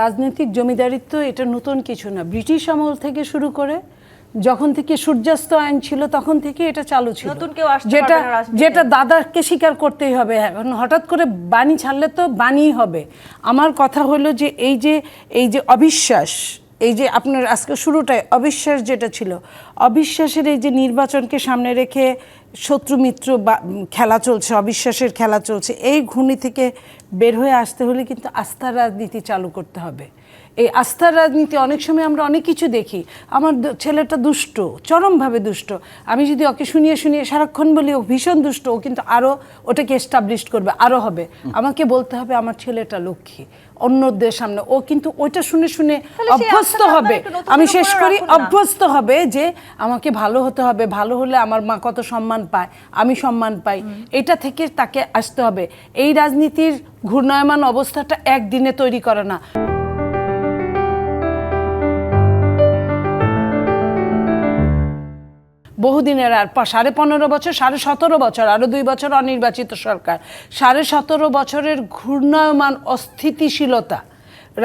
রাজনৈতিক জমিদারিত্ব এটা নতুন কিছু না। ব্রিটিশ আমল থেকে শুরু করে যখন থেকে সূর্যাস্ত আইন ছিল তখন থেকে এটা চালু ছিল। যেটা দাদাকে স্বীকার করতেই হবে। এখন হঠাৎ করে বাণী ছাড়লে তো বাণী হবে। আমার কথা হলো যে এই যে অবিশ্বাস, এই যে আপনার আজকে শুরুটায় অবিশ্বাস যেটা ছিল, অবিশ্বাসের এই যে নির্বাচনকে সামনে রেখে শত্রু মিত্র বা খেলা চলছে, অবিশ্বাসের খেলা চলছে, এই ঘূর্ণি থেকে বের হয়ে আসতে হলে কিন্তু আস্থার রাজনীতি চালু করতে হবে। এই আস্থার রাজনীতি অনেক সময় আমরা অনেক কিছু দেখি। আমার ছেলেটা দুষ্ট, চরমভাবে দুষ্ট, আমি যদি ওকে শুনিয়ে সারাক্ষণ বলি ও ভীষণ দুষ্ট, ও কিন্তু আরও ওটাকে এস্টাবলিশ করবে, আরও হবে। আমাকে বলতে হবে আমার ছেলেটা লক্ষ্মী, অন্যদের সামনে ও কিন্তু ওইটা শুনে অভ্যস্ত হবে। আমি শেষ করি, অভ্যস্ত হবে যে আমাকে ভালো হতে হবে, ভালো হলে আমার মা কত সম্মান পায়, আমি সম্মান পাই, এটা থেকে তাকে আসতে হবে। এই রাজনীতির ঘূর্ণায়মান অবস্থাটা একদিনে তৈরি করে না। বহুদিনের আর 15.5 বছর, 17.5 বছর, আরও 2 বছর অনির্বাচিত সরকার, 17.5 বছরের ঘূর্ণায়মান অস্থিতিশীলতা,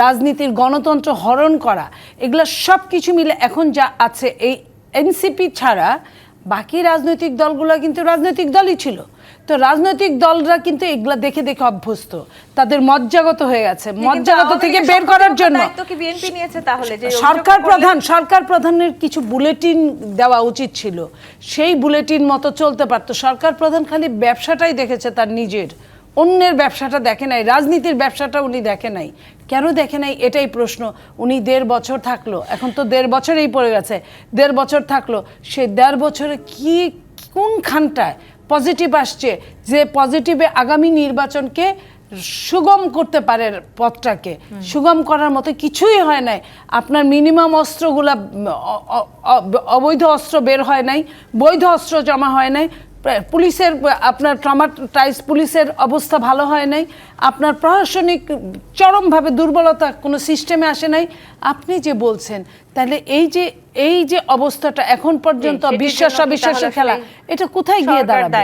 রাজনীতির গণতন্ত্র হরণ করা, এগুলো সব কিছু মিলে এখন যা আছে, এই এনসিপি ছাড়া বাকি রাজনৈতিক দলগুলো কিন্তু রাজনৈতিক দলই ছিল। তো রাজনৈতিক দলরা কিন্তু এগুলা দেখে দেখে অভ্যস্ত, তাদের মজ্জাগত হয়ে গেছে। মজ্জাগত থেকে বের করার জন্য সরকার প্রধানের কিছু বুলেটিন দেওয়া উচিত ছিল, সেই বুলেটিন মতো চলতে পারতো। সরকার প্রধান খালি ব্যবসাটাই দেখেছে, তার নিজের, অন্যের ব্যবসাটা দেখে নাই, রাজনীতির ব্যবসাটা উনি দেখে নাই। কেন দেখে নাই এটাই প্রশ্ন। উনি 1.5 বছর থাকলো, এখন তো 1.5 বছরেই পড়ে গেছে, 1.5 বছর থাকলো, সে 1.5 বছরে কি কোনখানটায় পজিটিভ আসছে যে পজিটিভে আগামী নির্বাচনকে সুগম করতে পারে, পথটাকে সুগম করার মতো কিছুই হয় নাই। আপনার মিনিমাম অস্ত্রগুলা, অবৈধ অস্ত্র বের হয় নাই, বৈধ অস্ত্র জমা হয় নাই, পুলিশের আপনার ট্রমাটাইজ পুলিশের অবস্থা ভালো হয় নাই, আপনার প্রশাসনিক চরমভাবে দুর্বলতা কোনো সিস্টেমে আসে নাই। আপনি যে বলছেন, তাহলে এই যে অবস্থাটা এখন পর্যন্ত বিশ্বাসের খেলা, এটা কোথায় গিয়ে দাঁড়াবে?